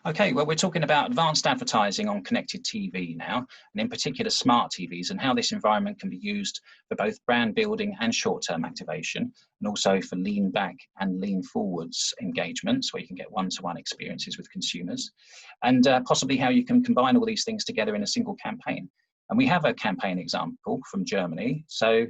Okay, well, we're talking about advanced advertising on connected TV now, and in particular smart TVs, and how this environment can be used for both brand building and short-term activation, and also for lean back and lean forwards engagements, where you can get one-to-one experiences with consumers, and possibly how you can combine all these things together in a single campaign. And we have a campaign example from Germany. So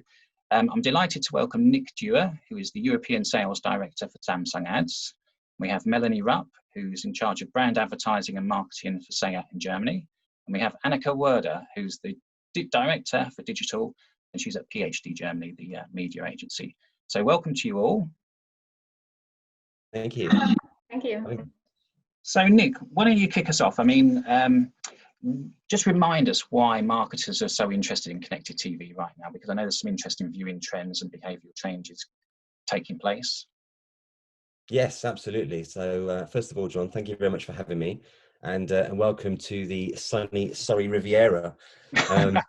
I'm delighted to welcome Nick Dewar, who is the European Sales Director for Samsung Ads. We have Melanie Rupp, who's in charge of brand advertising and marketing for SEAT in Germany. And we have Annika Werder, who's the director for digital, and she's at PhD Germany, the media agency. So welcome to you all. Thank you. Thank you. So Nick, why don't you kick us off? I mean, just remind us why marketers are so interested in connected TV right now, because I know there's some interesting viewing trends and behavioural changes taking place. Yes, absolutely. So first of all, John, thank you very much for having me, and welcome to the sunny Surrey Riviera. I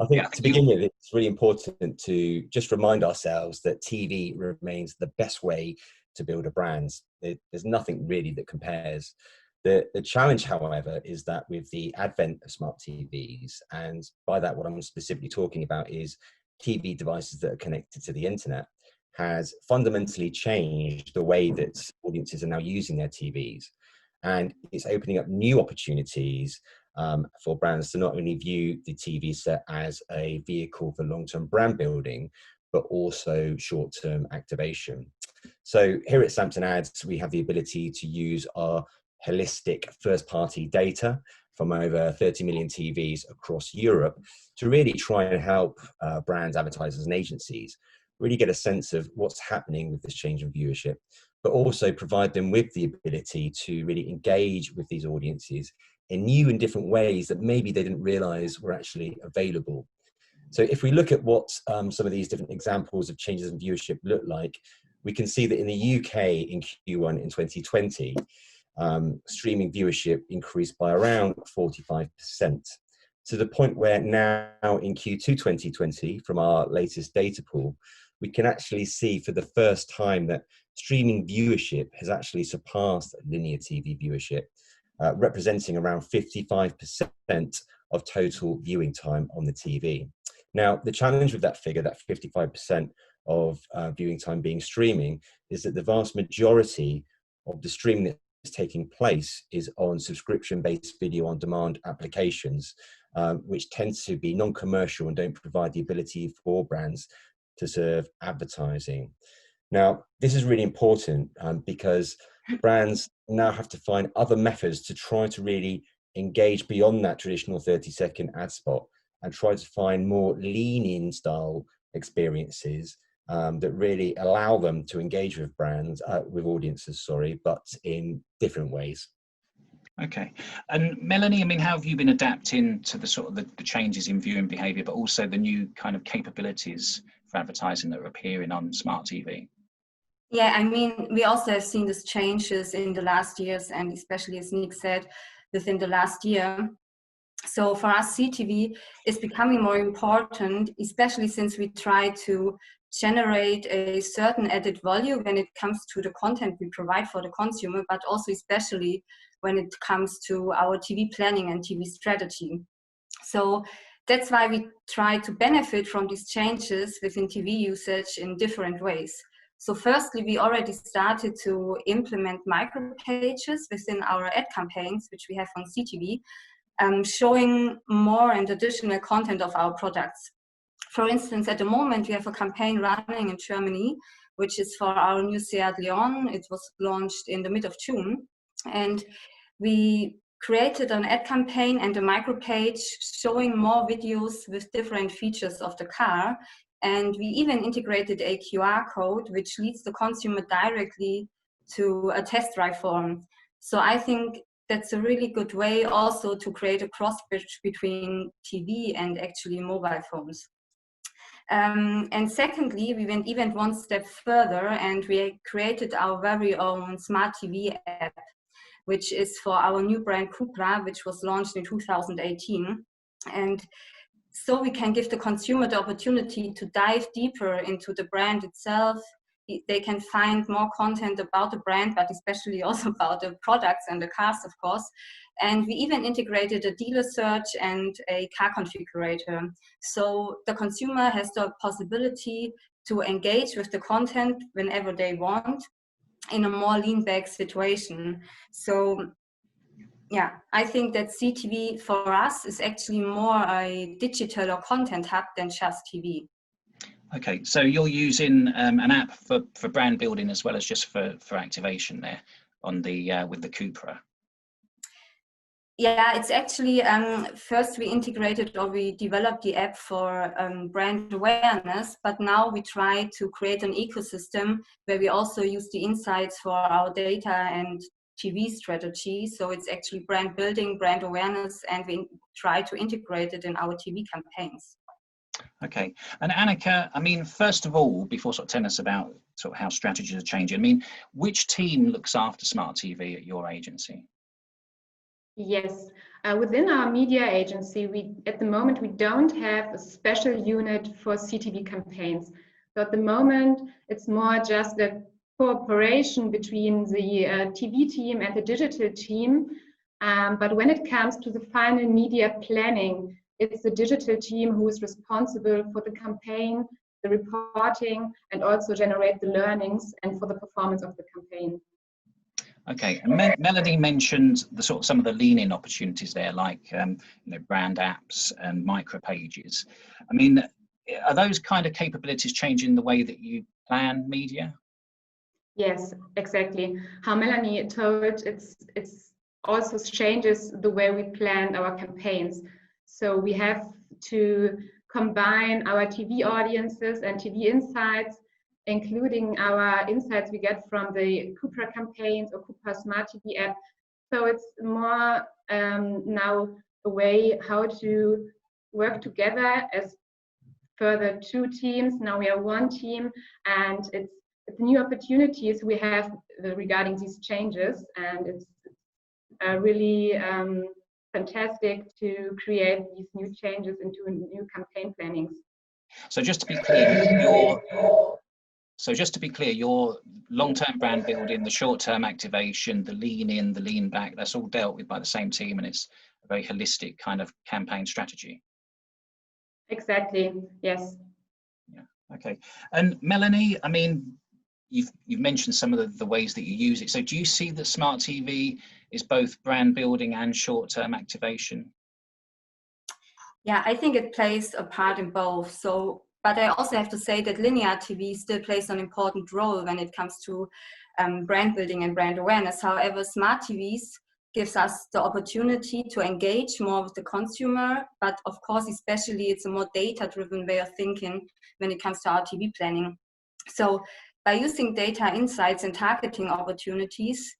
think to begin with, it's really important to just remind ourselves that TV remains the best way to build a brand. There's nothing really that compares. The challenge, however, is that with the advent of smart TVs, and by that what I'm specifically talking about is TV devices that are connected to the internet, has fundamentally changed the way that audiences are now using their TVs. And it's opening up new opportunities for brands to not only view the TV set as a vehicle for long-term brand building, but also short-term activation. So here at Samsung Ads, we have the ability to use our holistic first-party data from over 30 million TVs across Europe to really try and help brands, advertisers, and agencies really get a sense of what's happening with this change in viewership, but also provide them with the ability to really engage with these audiences in new and different ways that maybe they didn't realize were actually available. So if we look at what some of these different examples of changes in viewership look like, we can see that in the UK in Q1 in 2020, streaming viewership increased by around 45%. To the point where now in Q2 2020, from our latest data pool, we can actually see for the first time that streaming viewership has actually surpassed linear TV viewership, representing around 55% of total viewing time on the TV. Now, the challenge with that figure, that 55% of viewing time being streaming, is that the vast majority of the streaming that's taking place is on subscription-based video on demand applications, which tend to be non-commercial and don't provide the ability for brands to serve advertising. Now, this is really important because brands now have to find other methods to try to really engage beyond that traditional 30-second ad spot and try to find more lean-in style experiences that really allow them to engage with brands, with audiences, sorry, but in different ways. Okay. And Melanie, I mean, how have you been adapting to the sort of the changes in viewing behaviour, but also the new kind of capabilities for advertising that are appearing on smart TV? Yeah, I mean, we also have seen these changes in the last years, and especially, as Nick said, within the last year. So for us, CTV is becoming more important, especially since we try to generate a certain added value when it comes to the content we provide for the consumer, but also especially when it comes to our TV planning and TV strategy. So that's why we try to benefit from these changes within TV usage in different ways. So firstly, we already started to implement micro pages within our ad campaigns, which we have on CTV, showing more and additional content of our products. For instance, at the moment, we have a campaign running in Germany, which is for our new SEAT Leon. It was launched in the mid of June. And we created an ad campaign and a micro page showing more videos with different features of the car. And we even integrated a QR code, which leads the consumer directly to a test drive form. So I think that's a really good way also to create a cross bridge between TV and actually mobile phones. And secondly, we went even one step further and we created our very own smart TV app, which is for our new brand Cupra, which was launched in 2018. And so we can give the consumer the opportunity to dive deeper into the brand itself, they can find more content about the brand, but especially also about the products and the cars, of course. And we even integrated a dealer search and a car configurator. So the consumer has the possibility to engage with the content whenever they want in a more lean back situation. So yeah, I think that CTV for us is actually more a digital or content hub than just TV. Okay, so you're using an app for brand building as well as just for activation there on the with the Cupra. Yeah, it's actually, first we integrated or we developed the app for brand awareness, but now we try to create an ecosystem where we also use the insights for our data and TV strategy. So it's actually brand building, brand awareness, and we try to integrate it in our TV campaigns. Okay, and Annika, I mean, first of all, before sort of telling us about sort of how strategies are changing, I mean, which team looks after smart TV at your agency? Yes, within our media agency, at the moment, we don't have a special unit for CTV campaigns. So at the moment, it's more just a cooperation between the TV team and the digital team. But when it comes to the final media planning, it's the digital team who is responsible for the campaign, the reporting, and also generate the learnings and for the performance of the campaign. Okay, and Melanie mentioned the sort of some of the lean-in opportunities there, like you know, brand apps and micro pages. I mean, are those kind of capabilities changing the way that you plan media? Yes, exactly. How Melanie told, it's also changes the way we plan our campaigns. So we have to combine our TV audiences and TV insights, including our insights we get from the Cupra campaigns or Cupra Smart TV app. So it's more now a way how to work together as further two teams. Now we are one team, and it's new opportunities we have regarding these changes, and it's really fantastic to create these new changes into new campaign plannings. So just to be clear, your long-term brand building, the short-term activation, the lean in, the lean back, that's all dealt with by the same team, and it's a very holistic kind of campaign strategy. Exactly, yes. Yeah, okay. And Melanie, I mean, you've mentioned some of the ways that you use it. So do you see that smart TV is both brand building and short-term activation? Yeah, I think it plays a part in both. So, but I also have to say that linear TV still plays an important role when it comes to brand building and brand awareness. However, smart TVs gives us the opportunity to engage more with the consumer, but of course, especially it's a more data-driven way of thinking when it comes to our TV planning. So by using data insights and targeting opportunities,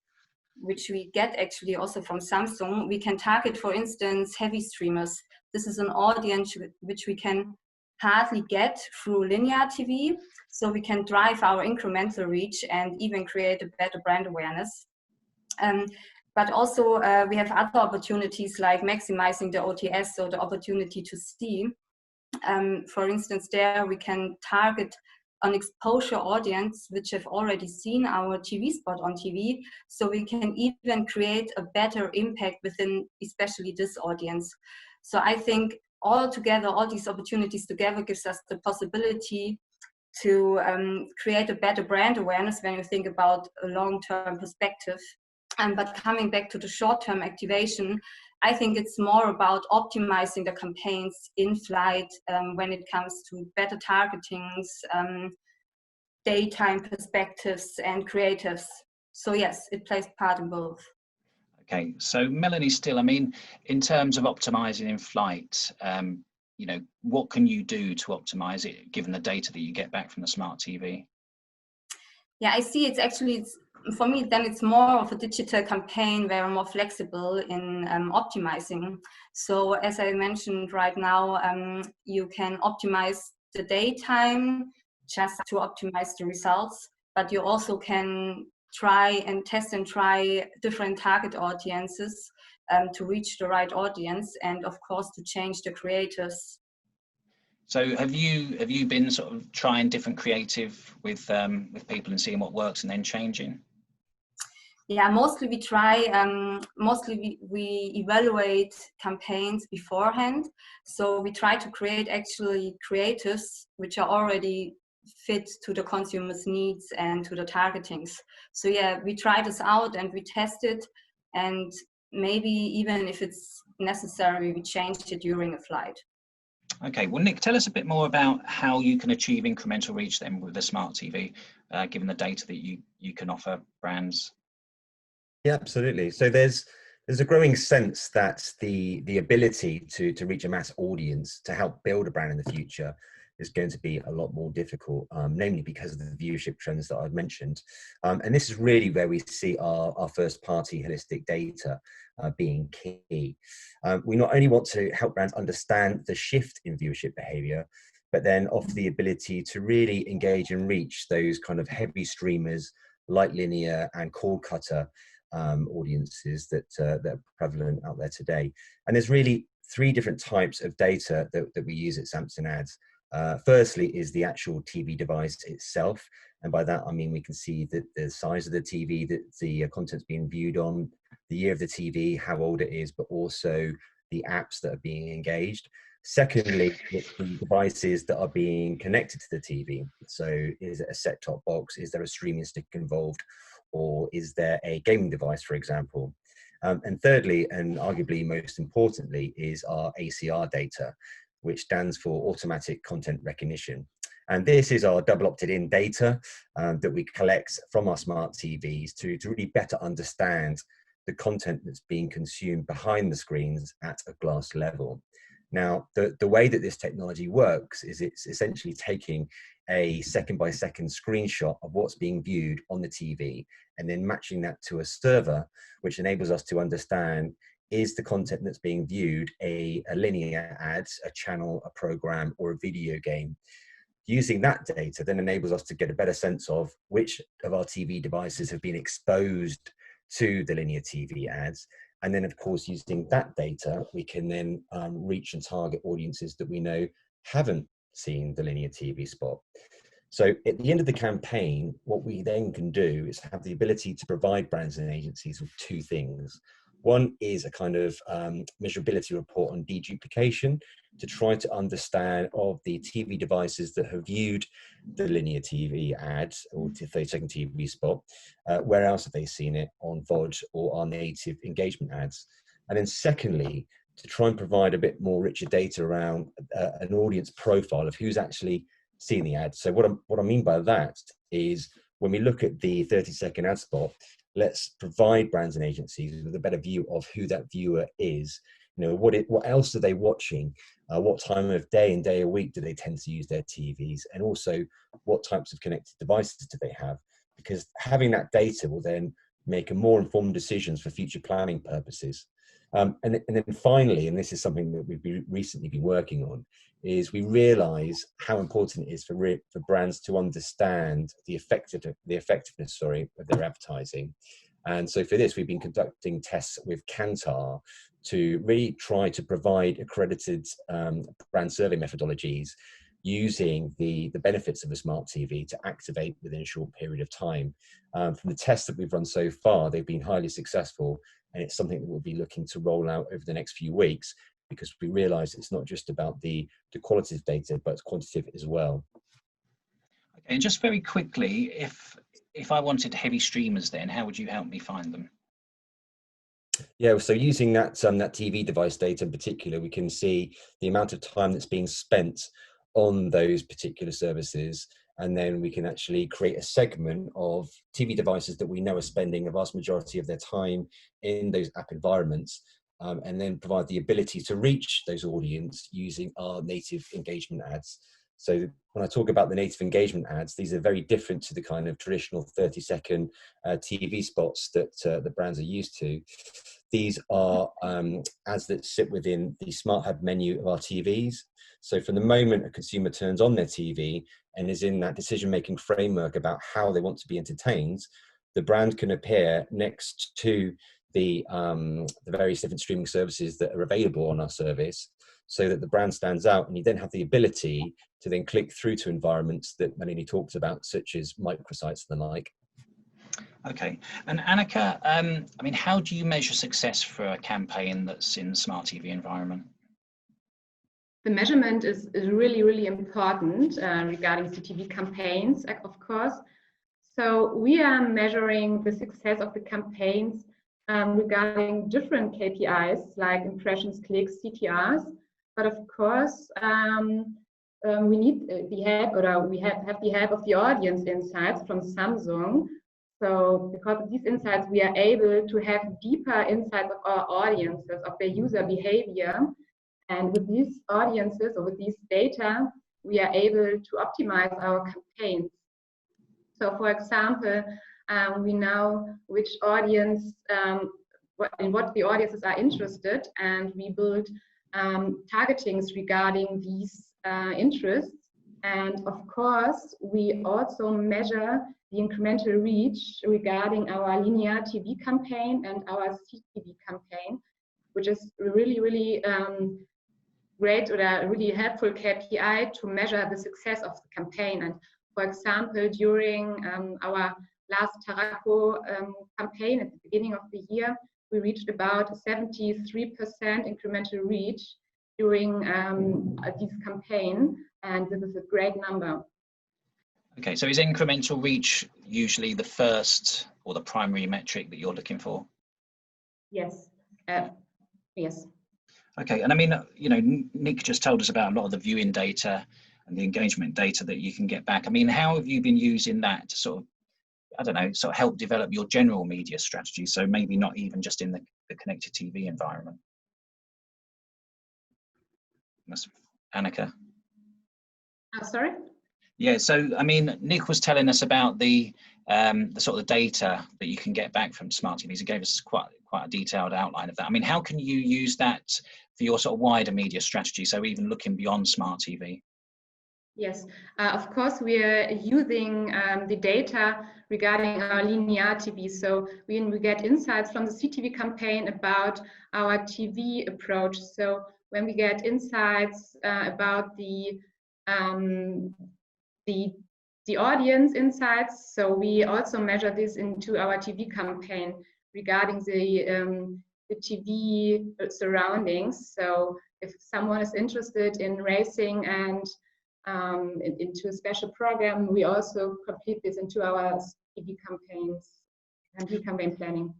which we get actually also from Samsung, we can target, for instance, heavy streamers. This is an audience which we can hardly get through linear TV, so we can drive our incremental reach and even create a better brand awareness. But also we have other opportunities like maximizing the OTS, so the opportunity to see. For instance, there we can target an exposure audience which have already seen our TV spot on TV, so we can even create a better impact within especially this audience. So I think all together, all these opportunities together gives us the possibility to create a better brand awareness when you think about a long-term perspective. But coming back to the short-term activation, I think it's more about optimizing the campaigns in flight when it comes to better targetings, daytime perspectives, and creatives. So yes, it plays part in both. Okay, so Melanie, still, I mean, in terms of optimizing in flight, you know, what can you do to optimize it given the data that you get back from the smart TV? Yeah, I see it's for me, then it's more of a digital campaign where I'm more flexible in optimizing. So as I mentioned right now, you can optimize the daytime just to optimize the results, but you also can try and test and try different target audiences to reach the right audience, and of course to change the creators. So have you been sort of trying different creative with people and seeing what works and then changing? Yeah, mostly we try, mostly we evaluate campaigns beforehand. So we try to create actually creatives which are already fit to the consumer's needs and to the targetings. So yeah, we try this out and we test it, and maybe even if it's necessary, we change it during a flight. Okay, well, Nick, tell us a bit more about how you can achieve incremental reach then with the smart TV, given the data that you can offer brands. Yeah, absolutely. So there's a growing sense that the ability to reach a mass audience to help build a brand in the future is going to be a lot more difficult, namely because of the viewership trends that I've mentioned. And this is really where we see our first party holistic data being key. We not only want to help brands understand the shift in viewership behavior, but then offer the ability to really engage and reach those kind of heavy streamers like linear and cord cutter audiences that are prevalent out there today. And there's really three different types of data that we use at Samson Ads. Firstly is the actual TV device itself. And by that, I mean, we can see that the size of the TV that the content's being viewed on, the year of the TV, how old it is, but also the apps that are being engaged. Secondly, it's the devices that are being connected to the TV. So is it a set-top box? Is there a streaming stick involved? Or is there a gaming device, for example? And thirdly, and arguably most importantly, is our ACR data, which stands for Automatic Content Recognition. And this is our double opted-in data that we collect from our smart TVs to really better understand the content that's being consumed behind the screens at a glass level. Now, the way that this technology works is it's essentially taking a second-by-second screenshot of what's being viewed on the TV and then matching that to a server, which enables us to understand, is the content that's being viewed a linear ad, a channel, a program, or a video game? Using that data then enables us to get a better sense of which of our TV devices have been exposed to the linear TV ads. And then, of course, using that data, we can then reach and target audiences that we know haven't seen the linear TV spot. So at the end of the campaign, what we then can do is have the ability to provide brands and agencies with two things. One is a kind of measurability report on deduplication to try to understand of the TV devices that have viewed the linear TV ads or 30-second TV spot, where else have they seen it on VOD or our native engagement ads? And then secondly, to try and provide a bit more richer data around an audience profile of who's actually seen the ad. So what I mean by that is when we look at the 30-second ad spot, let's provide brands and agencies with a better view of who that viewer is. You know, what else are they watching? What time of day and day of week do they tend to use their TVs? And also, what types of connected devices do they have? Because having that data will then make a more informed decisions for future planning purposes. And then finally, and this is something that we've recently been working on, is we realize how important it is for brands to understand the effectiveness of their advertising. And so for this, we've been conducting tests with Kantar to really try to provide accredited brand survey methodologies using the benefits of a smart TV to activate within a short period of time. From the tests that we've run so far, they've been highly successful, and it's something that we'll be looking to roll out over the next few weeks, because we realize it's not just about the qualitative data, but it's quantitative as well. Okay, and just very quickly, if I wanted heavy streamers, then how would you help me find them? Yeah, so using that TV device data in particular, we can see the amount of time that's being spent on those particular services, and then we can actually create a segment of TV devices that we know are spending a vast majority of their time in those app environments, and then provide the ability to reach those audience using our native engagement ads. So when I talk about the native engagement ads, these are very different to the kind of traditional 30-second TV spots that the brands are used to. These are ads that sit within the Smart Hub menu of our TVs. So from the moment a consumer turns on their TV and is in that decision-making framework about how they want to be entertained, the brand can appear next to the various different streaming services that are available on our service, so that the brand stands out, and you then have the ability to then click through to environments that Melanie talked about, such as microsites and the like. Okay, and Annika, I mean, how do you measure success for a campaign that's in the smart TV environment? The measurement is really, really important regarding CTV campaigns, of course. So we are measuring the success of the campaigns regarding different KPIs like impressions, clicks, CTRs. But of course, we need the help, or we have the help of the audience insights from Samsung. So because of these insights, we are able to have deeper insights of our audiences, of their user behavior. And with these audiences, or with these data, we are able to optimize our campaigns. So for example, we know which audience, in what the audiences are interested, and we build targetings regarding these interests. And of course, we also measure the incremental reach regarding our linear TV campaign and our CTV campaign, which is really, really great, or a really helpful KPI to measure the success of the campaign. And for example, during our last Tarako campaign at the beginning of the year, we reached about 73% incremental reach during this campaign, and this is a great number. Okay, so is incremental reach usually the first or the primary metric that you're looking for? Yes. Yes. Okay, and I mean, you know, Nick just told us about a lot of the viewing data and the engagement data that you can get back. I mean, how have you been using that to sort of, I don't know, sort of help develop your general media strategy? So maybe not even just in the connected TV environment. That's Annika. Oh, sorry? Yeah, so I mean, Nick was telling us about the sort of data that you can get back from smart TVs. He gave us quite a detailed outline of that. I mean, how can you use that for your sort of wider media strategy? So even looking beyond smart TV. Yes, of course, we are using the data regarding our linear TV. So we get insights from the CTV campaign about our TV approach. So when we get insights about the audience insights, so we also measure this into our TV campaign regarding the TV surroundings. So if someone is interested in racing and into a special program, we also complete this into our TV campaigns and TV campaign planning.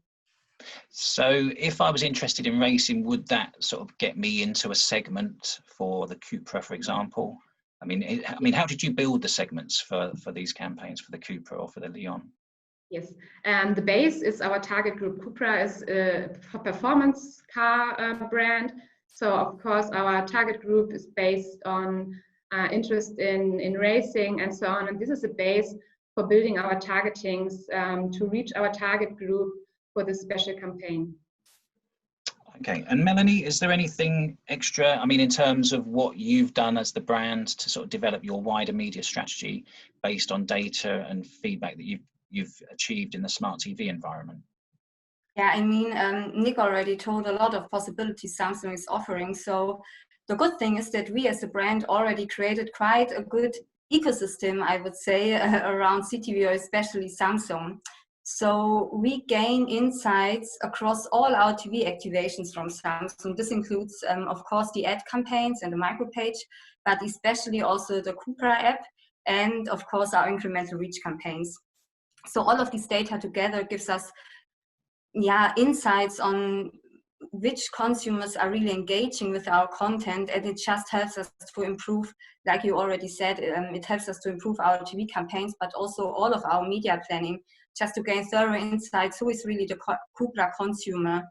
So if I was interested in racing, would that sort of get me into a segment for the Cupra, for example? I mean, how did you build the segments for these campaigns, for the Cupra or for the Leon? Yes, the base is our target group. Cupra is a performance car brand. So of course, our target group is based on interest in racing and so on. And this is a base for building our targetings to reach our target group for this special campaign. Okay, and Melanie, is there anything extra, I mean, in terms of what you've done as the brand to sort of develop your wider media strategy based on data and feedback that you've achieved in the smart TV environment? Yeah, I mean, Nick already told a lot of possibilities Samsung is offering. So the good thing is that we as a brand already created quite a good ecosystem, I would say, around CTV, or especially Samsung. So we gain insights across all our TV activations from Samsung. This includes, of course, the ad campaigns and the micropage, but especially also the Cupra app and, of course, our incremental reach campaigns. So all of these data together gives us insights on which consumers are really engaging with our content, and it just helps us to improve, like you already said, it helps us to improve our TV campaigns, but also all of our media planning, just to gain thorough insights who is really the Cupra consumer.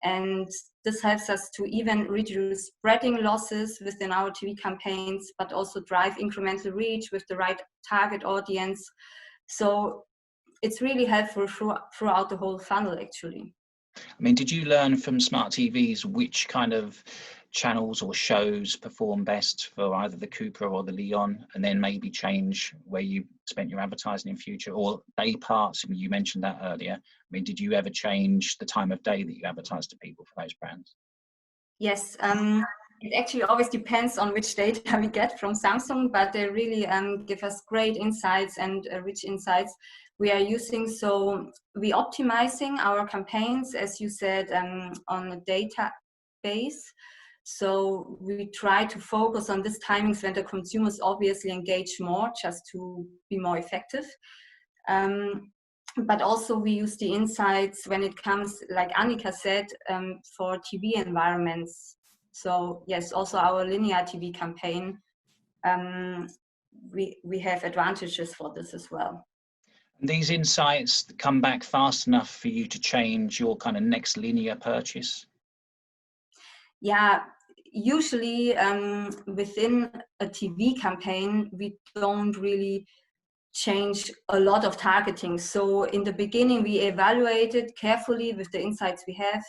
And this helps us to even reduce spreading losses within our TV campaigns, but also drive incremental reach with the right target audience. So it's really helpful throughout the whole funnel, actually. I mean, did you learn from smart TVs which kind of channels or shows perform best for either the Cooper or the Leon, and then maybe change where you spent your advertising in future, or day parts? I mean, you mentioned that earlier. I mean, did you ever change the time of day that you advertise to people for those brands? Yes, it actually always depends on which data we get from Samsung, but they really give us great insights and rich insights we are using. So we optimizing our campaigns, as you said, on a database. So we try to focus on these timings when the consumers obviously engage more, just to be more effective. But also we use the insights when it comes, like Annika said, for TV environments. So yes, also our linear TV campaign, we have advantages for this as well. And these insights come back fast enough for you to change your kind of next linear purchase? Yeah, usually within a TV campaign, we don't really change a lot of targeting. So in the beginning, we evaluate it carefully with the insights we have,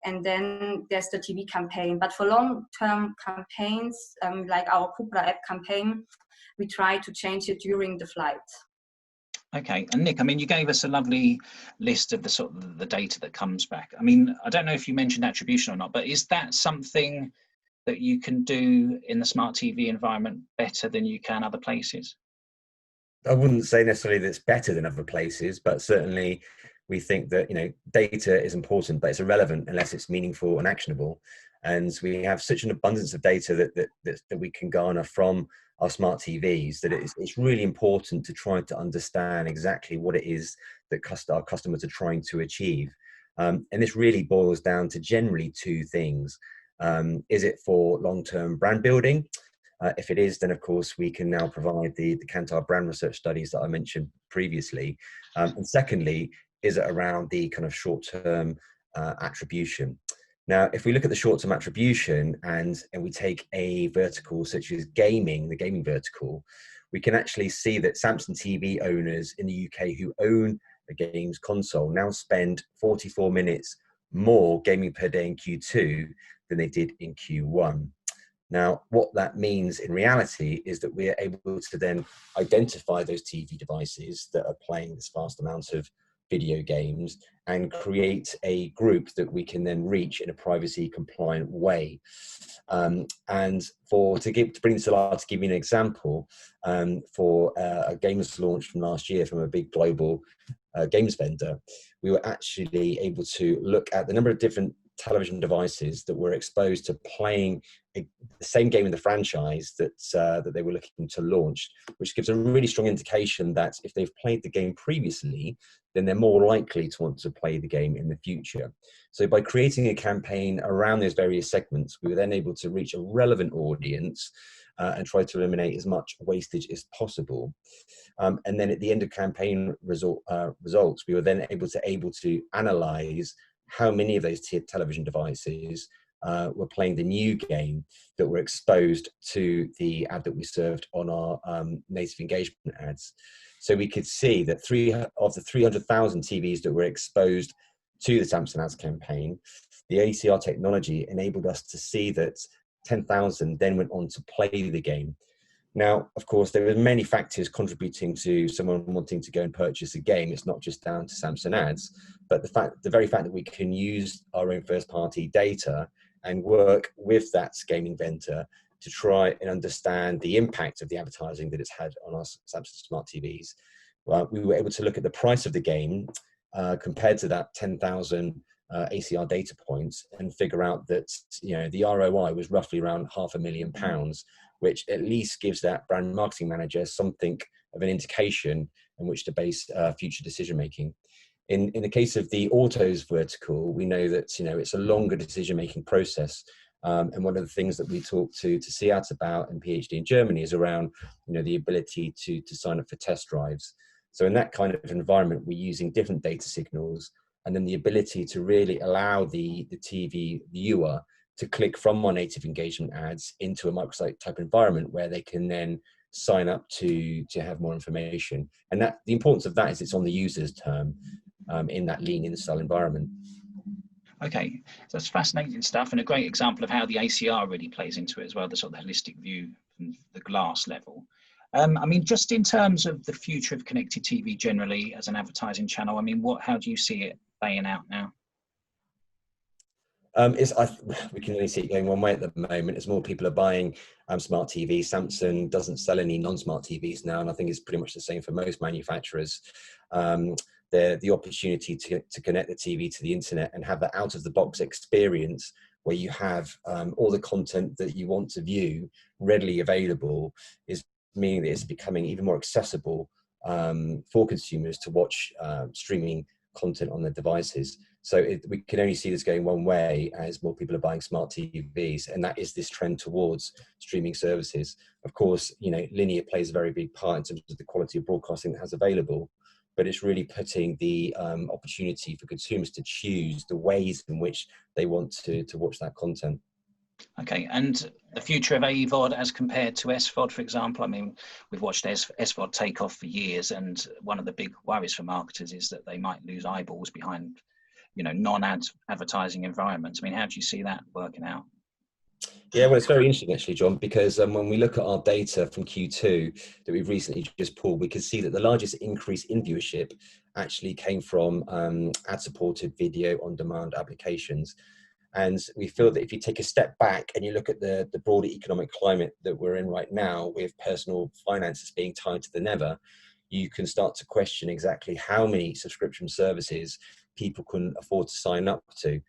and then there's the TV campaign. But for long-term campaigns, like our Cupra app campaign, we try to change it during the flight. Okay, and Nick, I mean, you gave us a lovely list of the sort of the data that comes back. I mean, I don't know if you mentioned attribution or not, but is that something that you can do in the smart TV environment better than you can other places? I wouldn't say necessarily that it's better than other places, but certainly we think that, you know, data is important, but it's irrelevant unless it's meaningful and actionable. And we have such an abundance of data that we can garner from our smart TVs that it's really important to try to understand exactly what it is that our customers are trying to achieve. And this really boils down to generally two things. Is it for long-term brand building? If it is, then of course we can now provide the Kantar brand research studies that I mentioned previously. And secondly, is it around the kind of short-term attribution? Now, if we look at the short-term attribution and we take a vertical such as gaming, the gaming vertical, we can actually see that Samsung TV owners in the UK who own a games console now spend 44 minutes more gaming per day in Q2 than they did in Q1. Now, what that means in reality is that we're able to then identify those TV devices that are playing this vast amount of video games and create a group that we can then reach in a privacy compliant way. And to bring this to life, to give you an example, for a games launch from last year from a big global games vendor, we were actually able to look at the number of different television devices that were exposed to playing the same game in the franchise that they were looking to launch, which gives a really strong indication that if they've played the game previously, then they're more likely to want to play the game in the future. So by creating a campaign around those various segments, we were then able to reach a relevant audience and try to eliminate as much wastage as possible. And then at the end of campaign results, we were then able to analyze how many of those television devices were playing the new game that were exposed to the ad that we served on our native engagement ads. So we could see that of the 300,000 TVs that were exposed to the Samsung ads campaign, the ACR technology enabled us to see that 10,000 then went on to play the game. Now, of course, there are many factors contributing to someone wanting to go and purchase a game. It's not just down to Samsung ads, but the very fact that we can use our own first-party data and work with that gaming vendor to try and understand the impact of the advertising that it's had on our Samsung smart TVs. We were able to look at the price of the game compared to that 10,000 ACR data points and figure out that, you know, the ROI was roughly around £500,000, which at least gives that brand marketing manager something of an indication in which to base future decision making. In the case of the autos vertical, we know that, you know, it's a longer decision making process. And one of the things that we talk to SEAT about in PhD in Germany is around, you know, the ability to sign up for test drives. So in that kind of environment, we're using different data signals and then the ability to really allow the TV viewer to click from our native engagement ads into a microsite type environment where they can then sign up to have more information. And that the importance of that is it's on the user's term in that lean install environment. Okay, so that's fascinating stuff, and a great example of how the ACR really plays into it as well, the sort of holistic view from the glass level. I mean, just in terms of the future of connected TV generally as an advertising channel, I mean, how do you see it playing out now? We can only see it going one way at the moment. As more people are buying smart TVs, Samsung doesn't sell any non-smart TVs now, and I think it's pretty much the same for most manufacturers. The opportunity to connect the TV to the internet and have that out-of-the-box experience where you have all the content that you want to view readily available is meaning that it's becoming even more accessible for consumers to watch streaming content on their devices. So we can only see this going one way as more people are buying smart TVs, and that is this trend towards streaming services. Of course, you know, linear plays a very big part in terms of the quality of broadcasting that has available, but it's really putting the opportunity for consumers to choose the ways in which they want to watch that content. Okay, and the future of AVOD as compared to SVOD, for example. I mean, we've watched SVOD take off for years, and one of the big worries for marketers is that they might lose eyeballs behind, you know, non-advertising environments. I mean, how do you see that working out? Yeah, well, it's very interesting actually, John, because when we look at our data from Q2 that we've recently just pulled, we can see that the largest increase in viewership actually came from ad-supported video on-demand applications. And we feel that if you take a step back and you look at the broader economic climate that we're in right now, with personal finances being tighter than ever, you can start to question exactly how many subscription services people can afford to sign up to.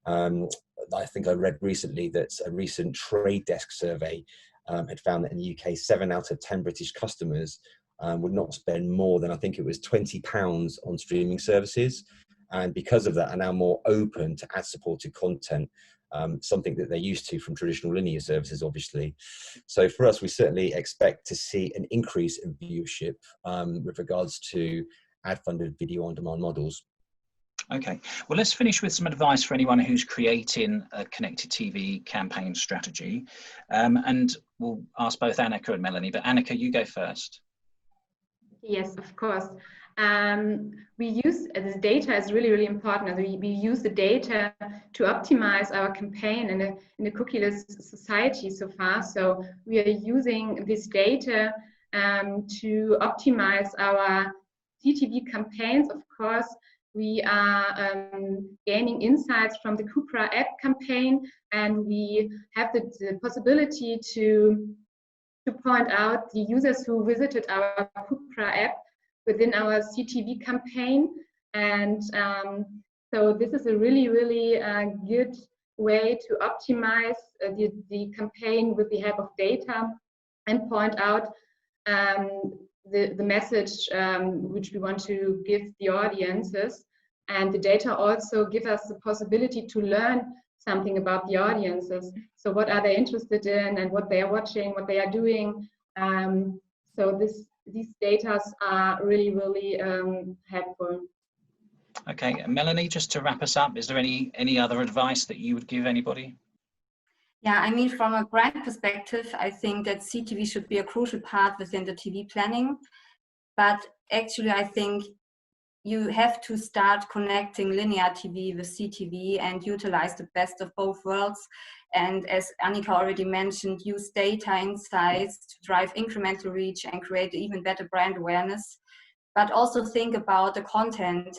I think I read recently that a recent Trade Desk survey had found that in the UK, 7 out of 10 British customers would not spend more than, I think it was £20 on streaming services. And because of that, are now more open to ad-supported content, something that they're used to from traditional linear services, obviously. So for us, we certainly expect to see an increase in viewership with regards to ad-funded video on-demand models. Okay, well, let's finish with some advice for anyone who's creating a connected TV campaign strategy. And we'll ask both Annika and Melanie, but Annika, you go first. Yes, of course. We use this data is really, really important. We use the data to optimize our campaign in a cookieless society so far. So we are using this data to optimize our CTV campaigns. Of course, we are gaining insights from the Cupra app campaign, and we have the possibility to point out the users who visited our Cupra app within our CTV campaign. And so this is a really, really good way to optimize the campaign with the help of data and point out the message which we want to give the audiences. And the data also give us the possibility to learn something about the audiences. So what are they interested in and what they are watching, what they are doing. So these data are really, really helpful. Okay, and Melanie, just to wrap us up, is there any other advice that you would give anybody? Yeah, I mean, from a brand perspective, I think that CTV should be a crucial part within the TV planning. But actually, I think you have to start connecting linear TV with CTV and utilize the best of both worlds. And as Annika already mentioned, use data insights to drive incremental reach and create even better brand awareness. But also think about the content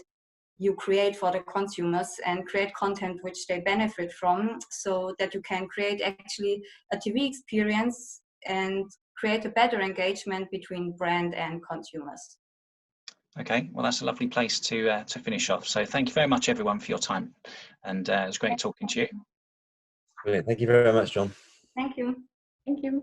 you create for the consumers and create content which they benefit from, so that you can create actually a TV experience and create a better engagement between brand and consumers. Okay, well, that's a lovely place to finish off. So thank you very much, everyone, for your time. And it was great talking to you. Brilliant. Thank you very much, John. Thank you. Thank you.